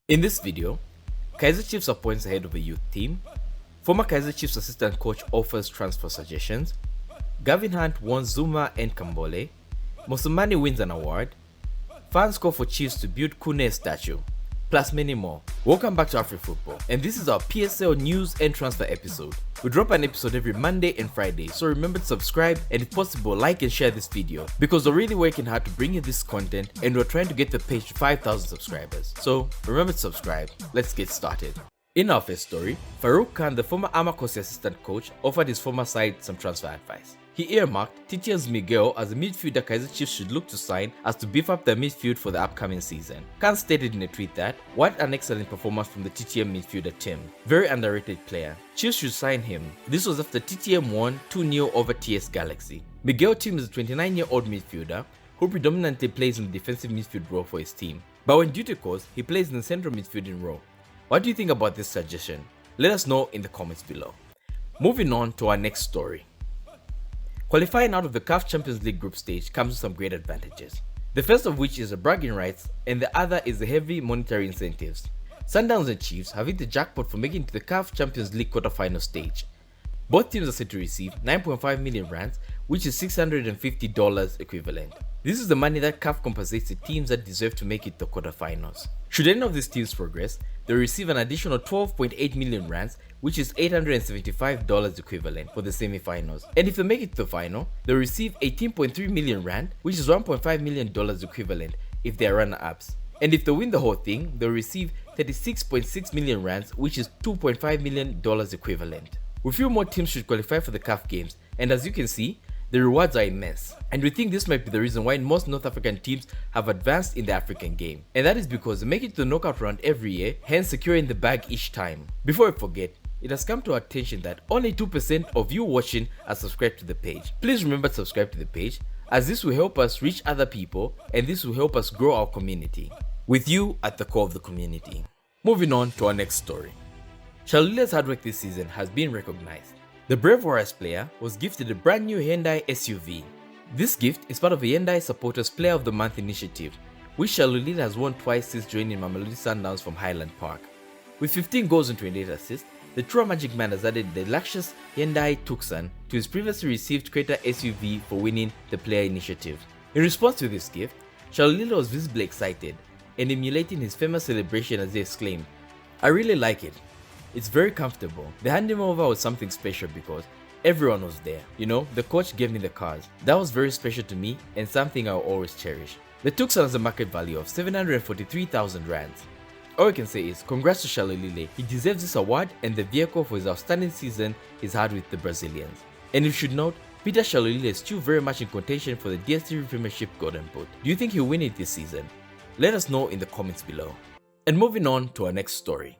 In this video, Kaiser Chiefs appoints the head of a youth team, former Kaiser Chiefs assistant coach offers transfer suggestions, Gavin Hunt won Zuma and Kambole, Mosomane wins an award, fans call for Chiefs to build Khune statue, plus many more. Welcome back to Afrik Football, and this is our PSL news and transfer episode. We drop an episode every Monday and Friday, so remember to subscribe and if possible like and share this video because we're really working hard to bring you this content and we're trying to get the page to 5,000 subscribers. So remember to subscribe. Let's get started. In our first story, Farouk Khan, the former Amakosi assistant coach, offered his former side some transfer advice. He earmarked TTM's Miguel as a midfielder Kaiser Chiefs should look to sign as to beef up their midfield for the upcoming season. Khan stated in a tweet that, "What an excellent performance from the TTM midfielder Tim. Very underrated player. Chiefs should sign him." This was after TTM won 2-0 over TS Galaxy. Miguel Tim is a 29-year-old midfielder who predominantly plays in the defensive midfield role for his team. But when duty calls, he plays in the central midfielding role. What do you think about this suggestion? Let us know in the comments below. Moving on to our next story. Qualifying out of the CAF Champions League group stage comes with some great advantages. The first of which is the bragging rights and the other is the heavy monetary incentives. Sundowns and Chiefs have hit the jackpot for making it to the CAF Champions League quarterfinal stage. Both teams are set to receive 9.5 million rands, which is $650 equivalent. This is the money that CAF compensates the teams that deserve to make it to quarterfinals. Should any of these teams progress, they will receive an additional 12.8 million rands, which is $875 equivalent for the semi-finals. And if they make it to the final, they will receive 18.3 million rand, which is $1.5 million equivalent if they are runner-ups. And if they win the whole thing, they will receive 36.6 million rands, which is $2.5 million equivalent. We feel more teams should qualify for the CAF games, and as you can see, the rewards are immense. And we think this might be the reason why most North African teams have advanced in the African game. And that is because they make it to the knockout round every year, hence securing the bag each time. Before we forget, it has come to our attention that only 2% of you watching are subscribed to the page. Please remember to subscribe to the page, as this will help us reach other people and this will help us grow our community, with you at the core of the community. Moving on to our next story. Shalila's hard work this season has been recognized. The Brave Warriors player was gifted a brand new Hyundai SUV. This gift is part of a Hyundai Supporters Player of the Month initiative, which Shalulila has won twice since joining Mamelodi Sundowns from Highland Park. With 15 goals and 28 assists, the True Magic Man has added the luxurious Hyundai Tucson to his previously received Creta SUV for winning the player initiative. In response to this gift, Shalulila was visibly excited and emulating his famous celebration as he exclaimed, "I really like it. It's very comfortable." The handing over was something special because everyone was there. You know, the coach gave me the cars. That was very special to me and something I'll always cherish. The Tucson has a market value of 743,000 rands. All I can say is congrats to Shalulile. He deserves this award and the vehicle for his outstanding season he's had with the Brazilians. And you should note, Peter Shalulile is still very much in contention for the DStv Premiership Golden Boot. Do you think he'll win it this season? Let us know in the comments below. And moving on to our next story.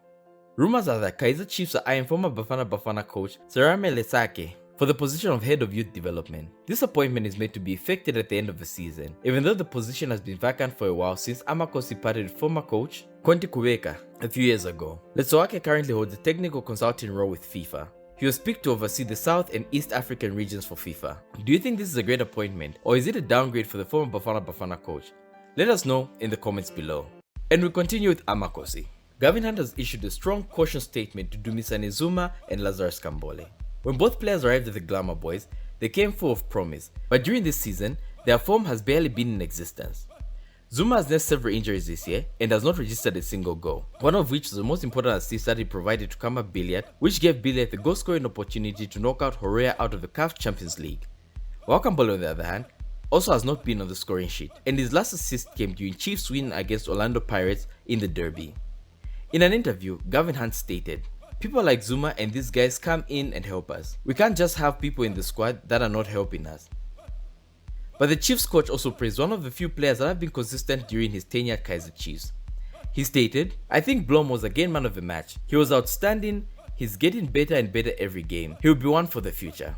Rumors are that Kaiser Chiefs are eyeing former Bafana coach Serame Lesake for the position of head of youth development. This appointment is made to be effected at the end of the season, even though the position has been vacant for a while since Amakosi parted with former coach Conti Kubeka a few years ago. Lesake currently holds a technical consulting role with FIFA. He was picked to oversee the South and East African regions for FIFA. Do you think this is a great appointment, or is it a downgrade for the former Bafana coach? Let us know in the comments below. And we continue with Amakosi. Gavin Hunt has issued a strong caution statement to Dumisani Zuma and Lazarus Kambole. When both players arrived at the Glamour Boys, they came full of promise, but during this season, their form has barely been in existence. Zuma has nursed several injuries this year and has not registered a single goal, one of which was the most important assist that he provided to Kama Billiard, which gave Billiard the goal-scoring opportunity to knock out Horea out of the CAF Champions League. While Kambole, on the other hand, also has not been on the scoring sheet, and his last assist came during Chiefs' win against Orlando Pirates in the Derby. In an interview, Gavin Hunt stated, "People like Zuma and these guys come in and help us. We can't just have people in the squad that are not helping us." But the Chiefs coach also praised one of the few players that have been consistent during his tenure at Kaiser Chiefs. He stated, "I think Blom was again man of the match. He was outstanding. He's getting better and better every game. He'll be one for the future."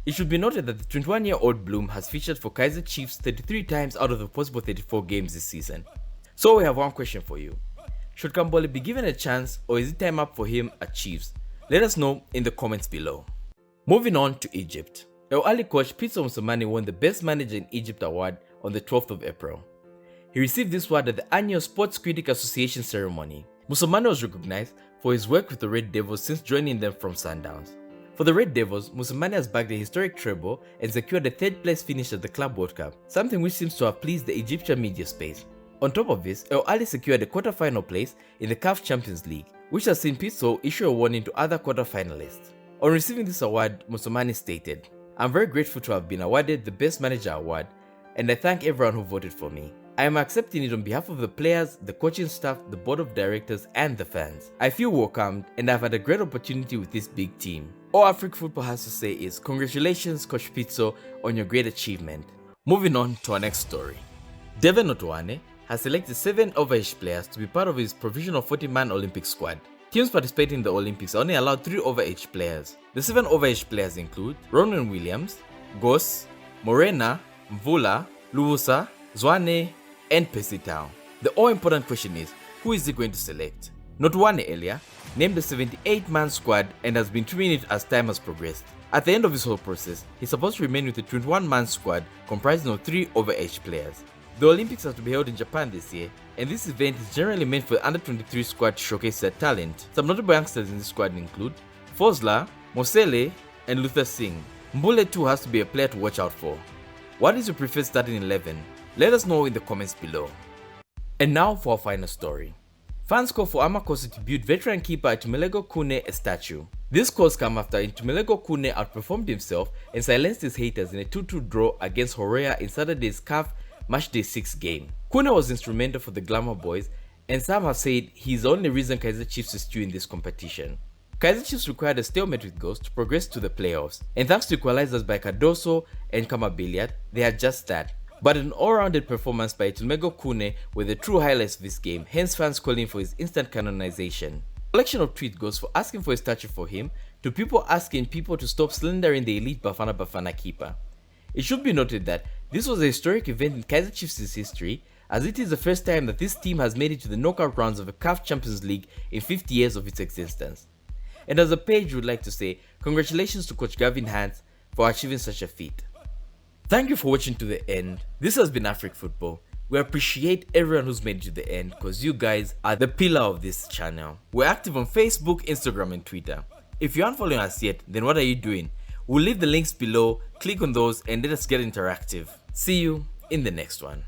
It should be noted that the 21-year-old Bloom has featured for Kaiser Chiefs 33 times out of the possible 34 games this season. So we have one question for you. Should Kambole be given a chance, or is it time up for him at Chiefs? Let us know in the comments below. Moving on to Egypt. El Ali coach Pitso Mosimane won the Best Manager in Egypt award on the 12th of April. He received this award at the annual Sports Critic Association ceremony. Mosomane was recognized for his work with the Red Devils since joining them from Sundowns. For the Red Devils, Mosomane has bagged a historic treble and secured a third place finish at the Club World Cup, something which seems to have pleased the Egyptian media space. On top of this, El Ali secured a quarter-final place in the CAF Champions League, which has seen Pitso issue a warning to other quarter-finalists. On receiving this award, Mosomane stated, "I'm very grateful to have been awarded the Best Manager award, and I thank everyone who voted for me. I am accepting it on behalf of the players, the coaching staff, the board of directors, and the fans. I feel welcomed, and I've had a great opportunity with this big team." All Afrik football has to say is, congratulations Coach Pitso on your great achievement. Moving on to our next story. Devin Zwane has selected 7 overage players to be part of his provisional 40-man Olympic squad. Teams participating in the Olympics only allowed 3 overage players. The 7 overage players include Ronan Williams, Gos, Morena, Mvula, Luusa, Zwane, and Pesitao. The all-important question is, who is he going to select? Zwane earlier named the 78-man squad and has been trimming it as time has progressed. At the end of this whole process, he's supposed to remain with a 21-man squad comprising of 3 overage players. The Olympics are to be held in Japan this year, and this event is generally meant for the under-23 squad to showcase their talent. Some notable youngsters in this squad include Fosla, Mosele, and Luther Singh. Mbule too has to be a player to watch out for. What is your preferred starting 11? Let us know in the comments below. And now for our final story. Fans call for Amakosi to build veteran keeper Itumelego Khune a statue. This calls come after Itumelego Khune outperformed himself and silenced his haters in a 2-2 draw against Horea in Saturday's CAF Matchday 6 game. Khune was instrumental for the Glamour Boys, and some have said he is the only reason Kaiser Chiefs is still in this competition. Kaiser Chiefs required a stalemate with Ghost to progress to the playoffs, and thanks to equalizers by Cardoso and Kamabiliad, they had just that. But an all-rounded performance by Itumelego Khune were the true highlights of this game, hence fans calling for his instant canonization. A collection of tweets goes for asking for a statue for him, to people asking people to stop slandering the elite Bafana Bafana keeper. It should be noted that this was a historic event in Kaiser Chiefs' history, as it is the first time that this team has made it to the knockout rounds of the CAF Champions League in 50 years of its existence. And as a page, we would like to say congratulations to Coach Gavin Hunt for achieving such a feat. Thank you for watching to the end. This has been Afrik Football. We appreciate everyone who's made it to the end because you guys are the pillar of this channel. We're active on Facebook, Instagram, and Twitter. If you aren't following us yet, then what are you doing? We'll leave the links below, click on those, and let us get interactive. See you in the next one.